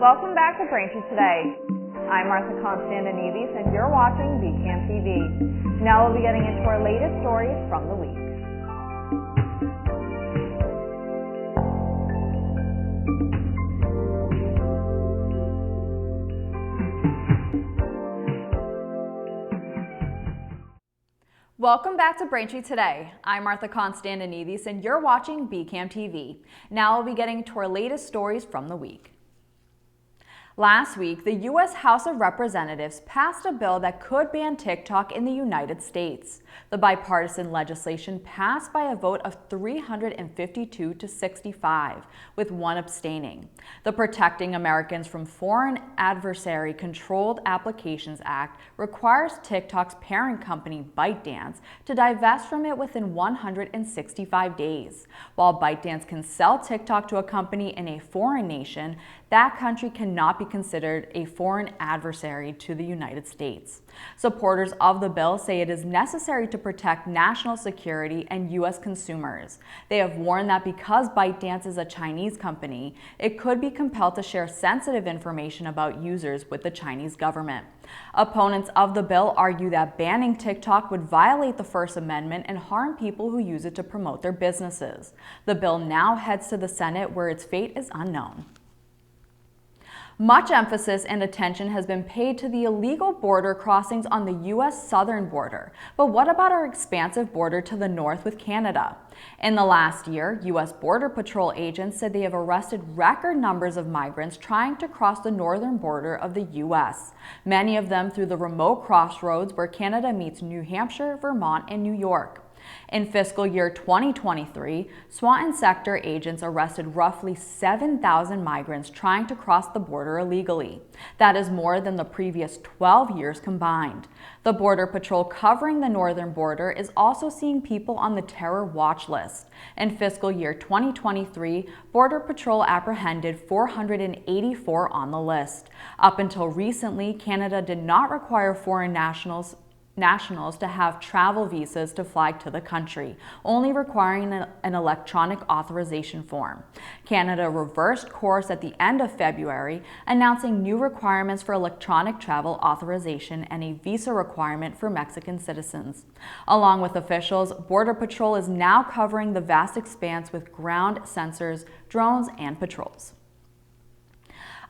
Welcome back to Braintree Today. I'm Martha Konstandinidis and you're watching BCAM TV. Now we'll be getting into our latest stories from the week. Welcome back to Braintree Today. I'm Martha Konstandinidis and you're watching BCAM TV. Now we'll be getting to our latest stories from the week. Last week, the U.S. House of Representatives passed a bill that could ban TikTok in the United States. The bipartisan legislation passed by a vote of 352 to 65, with one abstaining. The Protecting Americans from Foreign Adversary Controlled Applications Act requires TikTok's parent company, ByteDance, to divest from it within 165 days. While ByteDance can sell TikTok to a company in a foreign nation, that country cannot be considered a foreign adversary to the United States. Supporters of the bill say it is necessary to protect national security and U.S. consumers. They have warned that because ByteDance is a Chinese company, it could be compelled to share sensitive information about users with the Chinese government. Opponents of the bill argue that banning TikTok would violate the First Amendment and harm people who use it to promote their businesses. The bill now heads to the Senate, where its fate is unknown. Much emphasis and attention has been paid to the illegal border crossings on the U.S. southern border. But what about our expansive border to the north with Canada? In the last year, U.S. Border Patrol agents said they have arrested record numbers of migrants trying to cross the northern border of the U.S., many of them through the remote crossroads where Canada meets New Hampshire, Vermont, and New York. In fiscal year 2023, SWAT and sector agents arrested roughly 7,000 migrants trying to cross the border illegally. That is more than the previous 12 years combined. The Border Patrol covering the northern border is also seeing people on the terror watch list. In fiscal year 2023, Border Patrol apprehended 484 on the list. Up until recently, Canada did not require foreign nationals to have travel visas to fly to the country, only requiring an electronic authorization form. Canada reversed course at the end of February, announcing new requirements for electronic travel authorization and a visa requirement for Mexican citizens. Along with officials, Border Patrol is now covering the vast expanse with ground sensors, drones, and patrols.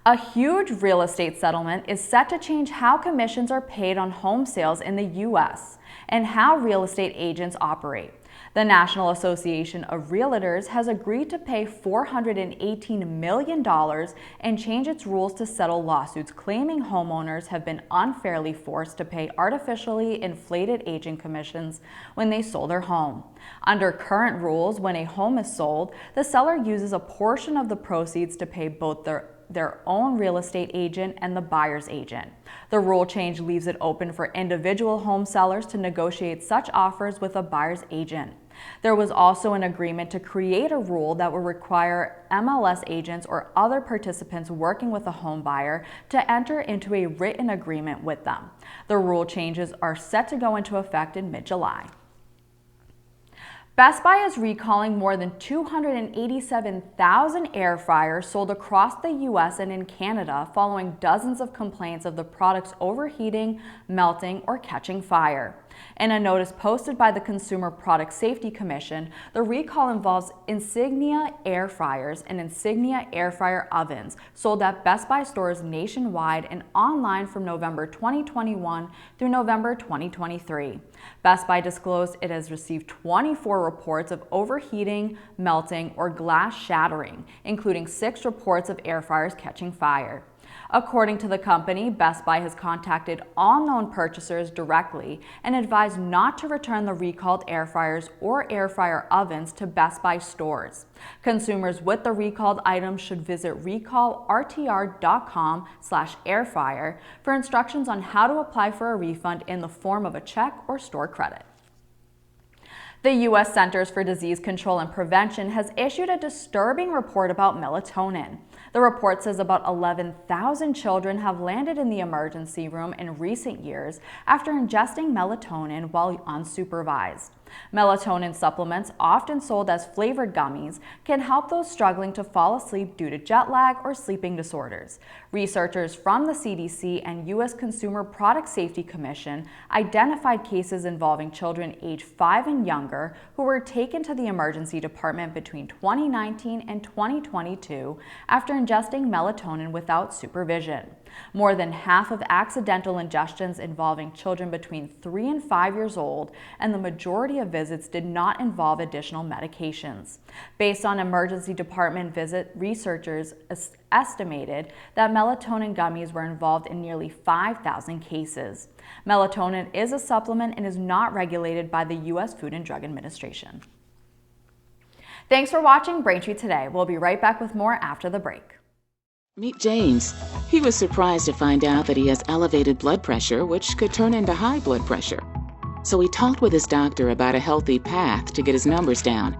A huge real estate settlement is set to change how commissions are paid on home sales in the U.S. and how real estate agents operate. The National Association of Realtors has agreed to pay $418 million and change its rules to settle lawsuits claiming homeowners have been unfairly forced to pay artificially inflated agent commissions when they sold their home. Under current rules, when a home is sold, the seller uses a portion of the proceeds to pay both their own real estate agent and the buyer's agent. The rule change leaves it open for individual home sellers to negotiate such offers with a buyer's agent. There was also an agreement to create a rule that would require MLS agents or other participants working with a home buyer to enter into a written agreement with them. The rule changes are set to go into effect in mid-July. Best Buy is recalling more than 287,000 air fryers sold across the U.S. and in Canada following dozens of complaints of the products overheating, melting, or catching fire. In a notice posted by the Consumer Product Safety Commission, the recall involves Insignia air fryers and Insignia air fryer ovens sold at Best Buy stores nationwide and online from November 2021 through November 2023. Best Buy disclosed it has received 24 reports of overheating, melting, or glass shattering, including 6 reports of air fryers catching fire. According to the company, Best Buy has contacted all known purchasers directly and advised not to return the recalled air fryers or air fryer ovens to Best Buy stores. Consumers with the recalled items should visit recallrtr.com/airfryer for instructions on how to apply for a refund in the form of a check or store credit. The U.S. Centers for Disease Control and Prevention has issued a disturbing report about melatonin. The report says about 11,000 children have landed in the emergency room in recent years after ingesting melatonin while unsupervised. Melatonin supplements, often sold as flavored gummies, can help those struggling to fall asleep due to jet lag or sleeping disorders. Researchers from the CDC and U.S. Consumer Product Safety Commission identified cases involving children aged 5 and younger who were taken to the emergency department between 2019 and 2022 after ingesting melatonin without supervision. More than half of accidental ingestions involving children between 3 and 5 years old, and the majority of visits did not involve additional medications. Based on emergency department visit, researchers estimated that melatonin gummies were involved in nearly 5,000 cases. Melatonin is a supplement and is not regulated by the U.S. Food and Drug Administration. Thanks for watching Braintree Today. We'll be right back with more after the break. Meet James. He was surprised to find out that he has elevated blood pressure, which could turn into high blood pressure. So he talked with his doctor about a healthy path to get his numbers down.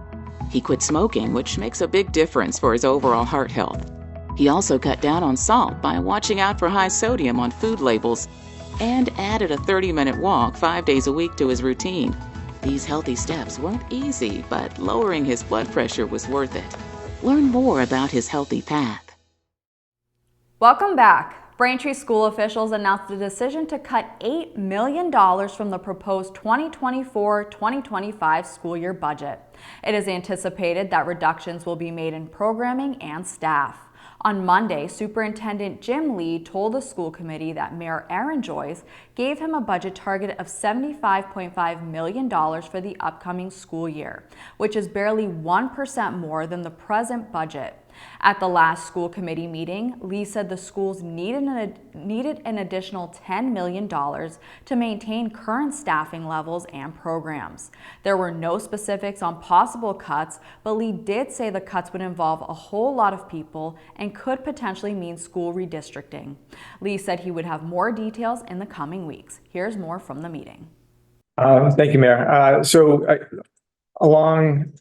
He quit smoking, which makes a big difference for his overall heart health. He also cut down on salt by watching out for high sodium on food labels and added a 30-minute walk 5 days a week to his routine. These healthy steps weren't easy, but lowering his blood pressure was worth it. Learn more about his healthy path. Welcome back. Braintree school officials announced a decision to cut $8 million from the proposed 2024-2025 school year budget. It is anticipated that reductions will be made in programming and staff. On Monday, Superintendent Jim Lee told the school committee that Mayor Aaron Joyce gave him a budget target of $75.5 million for the upcoming school year, which is barely 1% more than the present budget. At the last school committee meeting, Lee said the schools needed an additional $10 million to maintain current staffing levels and programs. There were no specifics on possible cuts, but Lee did say the cuts would involve a whole lot of people and could potentially mean school redistricting. Lee said he would have more details in the coming weeks. Here's more from the meeting. Thank you, Mayor. Along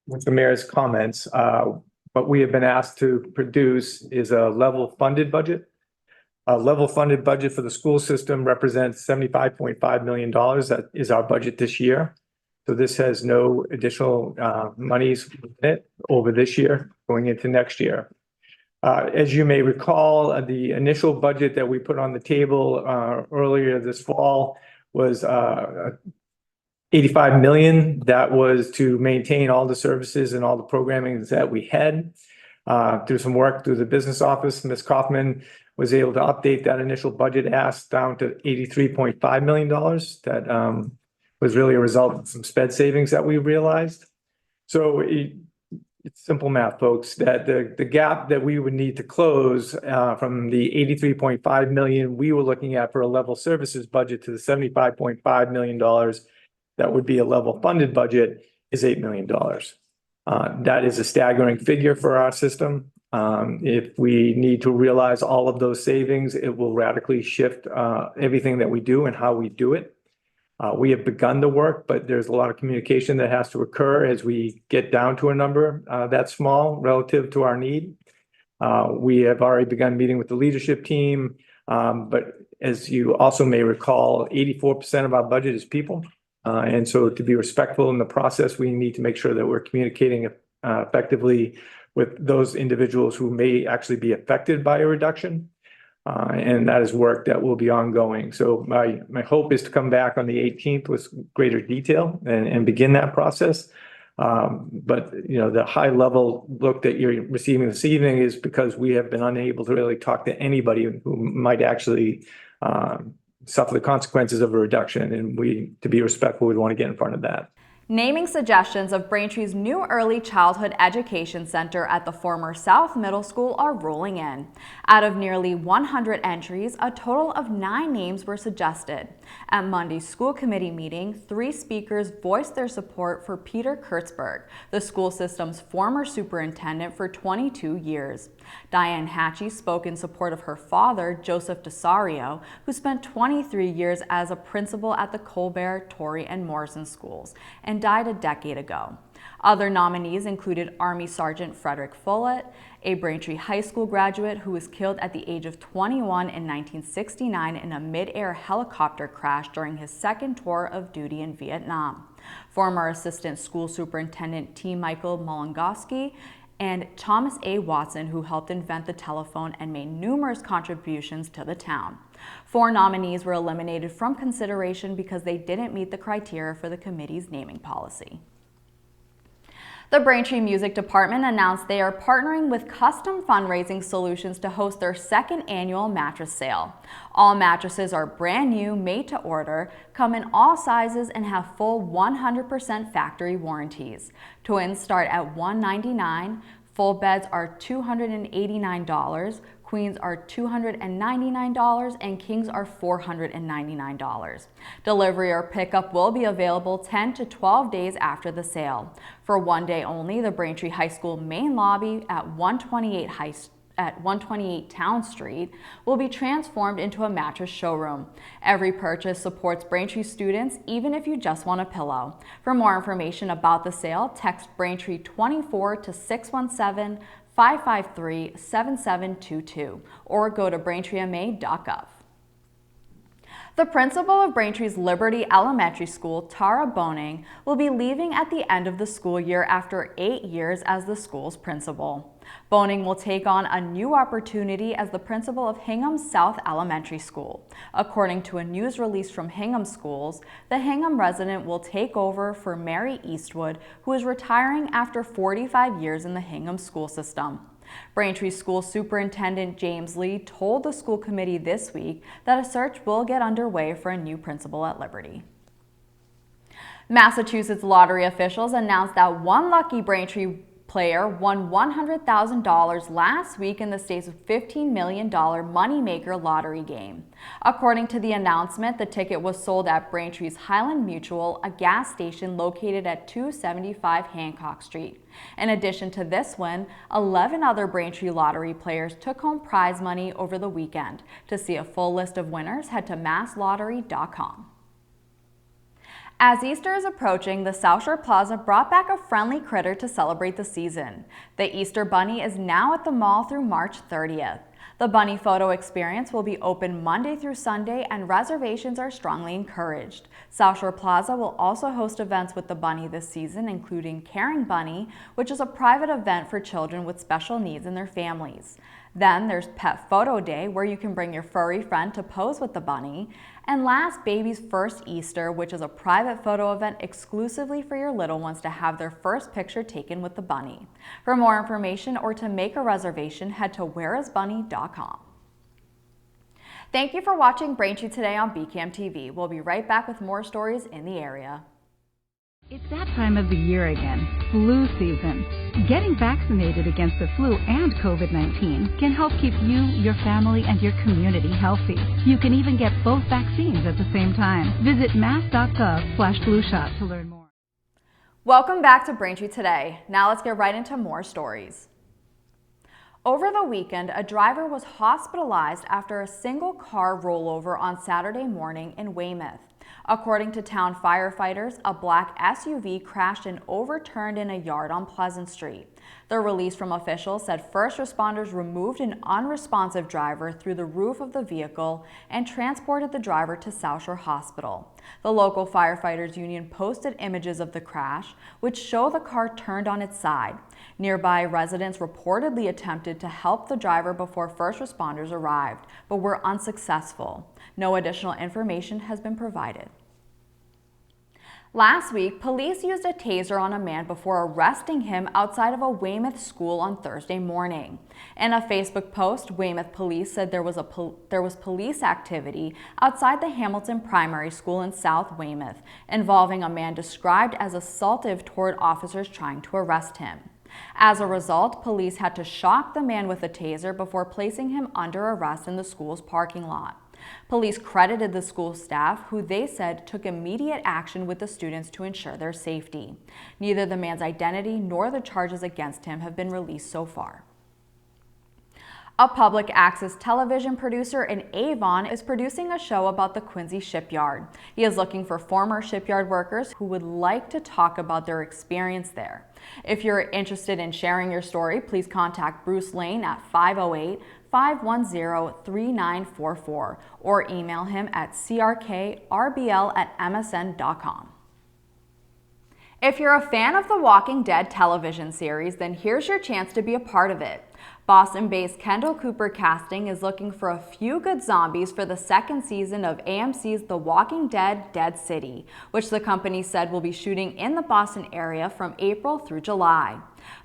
with the mayor's comments, what we have been asked to produce is a level funded budget. A level funded budget for the school system represents $75.5 million. That is our budget this year. So this has no additional monies in it over this year going into next year. As you may recall, the initial budget that we put on the table earlier this fall was $85 million. That was to maintain all the services and all the programming that we had. Through some work through the business office, Ms. Kaufman was able to update that initial budget ask down to $83.5 million. That was really a result of some sped savings that we realized. So it's simple math, folks, that the gap that we would need to close from the $83.5 million we were looking at for a level services budget to the $75.5 million that would be a level funded budget is $8 million. That is a staggering figure for our system. If we need to realize all of those savings, it will radically shift everything that we do and how we do it. We have begun the work, but there's a lot of communication that has to occur as we get down to a number that small relative to our need. We have already begun meeting with the leadership team, but as you also may recall, 84% of our budget is people. And so to be respectful in the process, we need to make sure that we're communicating effectively with those individuals who may actually be affected by a reduction. And that is work that will be ongoing. So my hope is to come back on the 18th with greater detail and begin that process. But the high level look that you're receiving this evening is because we have been unable to really talk to anybody who might actually suffer the consequences of a reduction. And to be respectful, we want to get in front of that. Naming suggestions of Braintree's new early childhood education center at the former South Middle School are rolling in. Out of nearly 100 entries, a total of 9 names were suggested. At Monday's school committee meeting, 3 speakers voiced their support for Peter Kurtzberg, the school system's former superintendent for 22 years. Diane Hatchie spoke in support of her father, Joseph DeSario, who spent 23 years as a principal at the Colbert, Torrey, and Morrison schools, and and died a decade ago. Other nominees included Army Sergeant Frederick Follett, a Braintree High School graduate who was killed at the age of 21 in 1969 in a mid-air helicopter crash during his second tour of duty in Vietnam. Former Assistant School Superintendent T. Michael Molongoski and Thomas A. Watson, who helped invent the telephone and made numerous contributions to the town. 4 nominees were eliminated from consideration because they didn't meet the criteria for the committee's naming policy. The Braintree Music Department announced they are partnering with Custom Fundraising Solutions to host their second annual mattress sale. All mattresses are brand new, made to order, come in all sizes, and have full 100% factory warranties. Twins start at $199, full beds are $289, queens are $299, and kings are $499. Delivery or pickup will be available 10 to 12 days after the sale. For one day only, the Braintree High School main lobby at 128 Town Street will be transformed into a mattress showroom. Every purchase supports Braintree students, even if you just want a pillow. For more information about the sale, text Braintree 24 to 617-553-7722 or go to braintreema.gov. The principal of Braintree's Liberty Elementary School, Tara Boning, will be leaving at the end of the school year after 8 years as the school's principal. Boning will take on a new opportunity as the principal of Hingham South Elementary School. According to a news release from Hingham Schools, the Hingham resident will take over for Mary Eastwood, who is retiring after 45 years in the Hingham school system. Braintree School Superintendent James Lee told the school committee this week that a search will get underway for a new principal at Liberty. Massachusetts lottery officials announced that one lucky Braintree player won $100,000 last week in the state's $15 million moneymaker lottery game. According to the announcement, the ticket was sold at Braintree's Highland Mutual, a gas station located at 275 Hancock Street. In addition to this win, 11 other Braintree lottery players took home prize money over the weekend. To see a full list of winners, head to masslottery.com. As Easter is approaching, the South Shore Plaza brought back a friendly critter to celebrate the season. The Easter Bunny is now at the mall through March 30th. The Bunny photo experience will be open Monday through Sunday, and reservations are strongly encouraged. South Shore Plaza will also host events with the Bunny this season, including Caring Bunny, which is a private event for children with special needs and their families. Then there's Pet Photo Day, where you can bring your furry friend to pose with the bunny. And last, Baby's First Easter, which is a private photo event exclusively for your little ones to have their first picture taken with the bunny. For more information or to make a reservation, head to whereisbunny.com. Thank you for watching Braintree Today on BCAM TV. We'll be right back with more stories in the area. It's that time of the year again, flu season. Getting vaccinated against the flu and COVID-19 can help keep you, your family, and your community healthy. You can even get both vaccines at the same time. Visit mass.gov/flushot to learn more. Welcome back to Braintree Today. Now let's get right into more stories. Over the weekend, a driver was hospitalized after a single car rollover on Saturday morning in Weymouth. According to town firefighters, a black SUV crashed and overturned in a yard on Pleasant Street. The release from officials said first responders removed an unresponsive driver through the roof of the vehicle and transported the driver to South Shore Hospital. The local firefighters union posted images of the crash, which show the car turned on its side. Nearby residents reportedly attempted to help the driver before first responders arrived, but were unsuccessful. No additional information has been provided. Last week, police used a taser on a man before arresting him outside of a Weymouth school on Thursday morning. In a Facebook post, Weymouth police said there was police activity outside the Hamilton Primary School in South Weymouth, involving a man described as assaultive toward officers trying to arrest him. As a result, police had to shock the man with a taser before placing him under arrest in the school's parking lot. Police credited the school staff, who they said took immediate action with the students to ensure their safety. Neither the man's identity nor the charges against him have been released so far. A public access television producer in Avon is producing a show about the Quincy shipyard. He is looking for former shipyard workers who would like to talk about their experience there. If you're interested in sharing your story, please contact Bruce Lane at 508-510-3944 or email him at crkrbl@msn.com. If you're a fan of the Walking Dead television series, then here's your chance to be a part of it. Boston-based Kendall Cooper Casting is looking for a few good zombies for the second season of AMC's The Walking Dead: Dead City, which the company said will be shooting in the Boston area from April through July.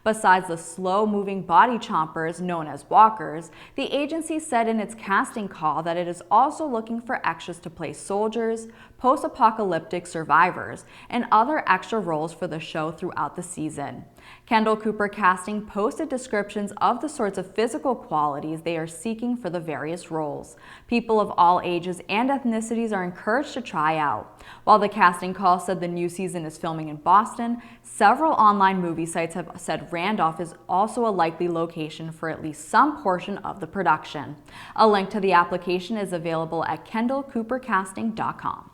Besides the slow-moving body chompers known as walkers, the agency said in its casting call that it is also looking for extras to play soldiers, post-apocalyptic survivors, and other extra roles for the show throughout the season. Kendall Cooper Casting posted descriptions of the sorts of physical qualities they are seeking for the various roles. People of all ages and ethnicities are encouraged to try out. While the casting call said the new season is filming in Boston, several online movie sites have said Randolph is also a likely location for at least some portion of the production. A link to the application is available at kendallcoopercasting.com.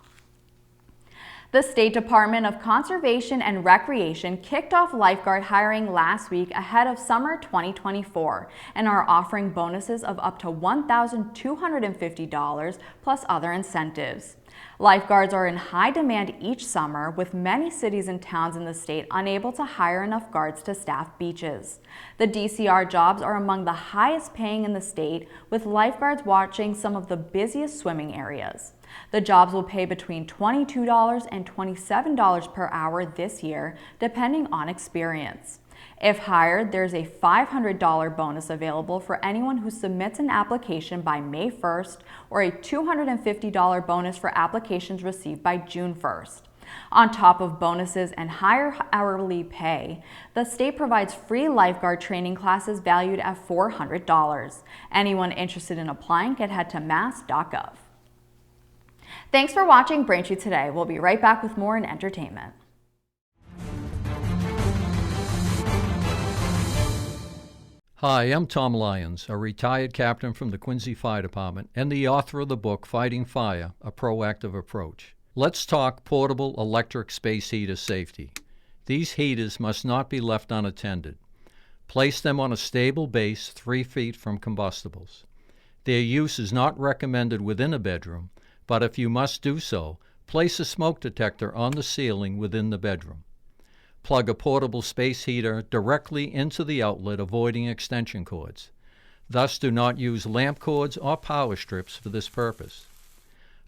The State Department of Conservation and Recreation kicked off lifeguard hiring last week ahead of summer 2024 and are offering bonuses of up to $1,250 plus other incentives. Lifeguards are in high demand each summer, with many cities and towns in the state unable to hire enough guards to staff beaches. The DCR jobs are among the highest paying in the state, with lifeguards watching some of the busiest swimming areas. The jobs will pay between $22 and $27 per hour this year, depending on experience. If hired, there's a $500 bonus available for anyone who submits an application by May 1st, or a $250 bonus for applications received by June 1st. On top of bonuses and higher hourly pay, the state provides free lifeguard training classes valued at $400. Anyone interested in applying can head to mass.gov. Thanks for watching Braintree Today. We'll be right back with more in entertainment. Hi, I'm Tom Lyons, a retired captain from the Quincy Fire Department and the author of the book Fighting Fire, A Proactive Approach. Let's talk portable electric space heater safety. These heaters must not be left unattended. Place them on a stable base 3 feet from combustibles. Their use is not recommended within a bedroom, but if you must do so, place a smoke detector on the ceiling within the bedroom. Plug a portable space heater directly into the outlet, avoiding extension cords. Thus, do not use lamp cords or power strips for this purpose.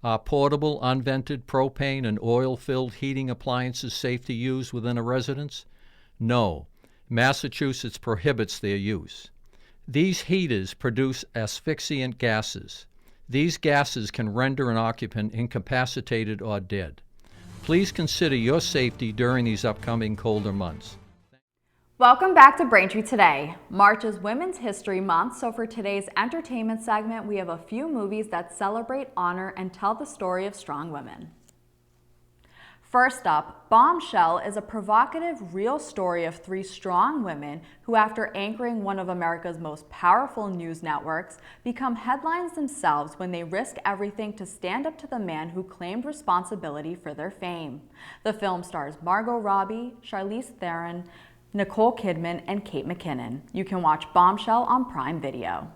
Are portable, unvented propane and oil-filled heating appliances safe to use within a residence? No. Massachusetts prohibits their use. These heaters produce asphyxiant gases. These gases can render an occupant incapacitated or dead. Please consider your safety during these upcoming colder months. Welcome back to Braintree Today. March is Women's History Month, so for today's entertainment segment, we have a few movies that celebrate, honor, and tell the story of strong women. First up, Bombshell is a provocative, real story of 3 strong women who, after anchoring one of America's most powerful news networks, become headlines themselves when they risk everything to stand up to the man who claimed responsibility for their fame. The film stars Margot Robbie, Charlize Theron, Nicole Kidman, and Kate McKinnon. You can watch Bombshell on Prime Video.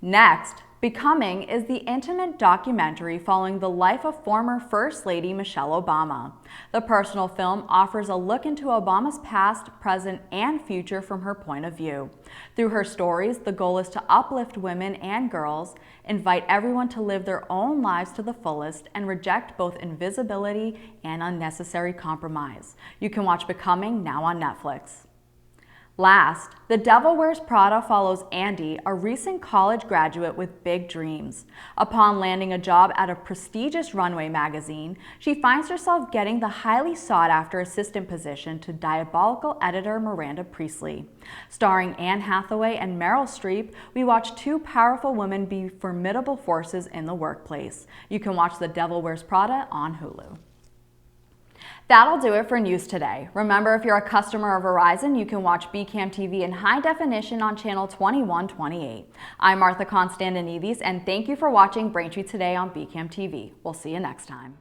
Next, Becoming is the intimate documentary following the life of former First Lady Michelle Obama. The personal film offers a look into Obama's past, present, and future from her point of view. Through her stories, the goal is to uplift women and girls, invite everyone to live their own lives to the fullest, and reject both invisibility and unnecessary compromise. You can watch Becoming now on Netflix. Last, The Devil Wears Prada follows Andy, a recent college graduate with big dreams. Upon landing a job at a prestigious runway magazine, she finds herself getting the highly sought-after assistant position to diabolical editor Miranda Priestley. Starring Anne Hathaway and Meryl Streep, we watch 2 powerful women be formidable forces in the workplace. You can watch The Devil Wears Prada on Hulu. That'll do it for News Today. Remember, if you're a customer of Verizon, you can watch BCAM TV in high definition on channel 2128. I'm Martha Konstandinidis, and thank you for watching Braintree Today on BCAM TV. We'll see you next time.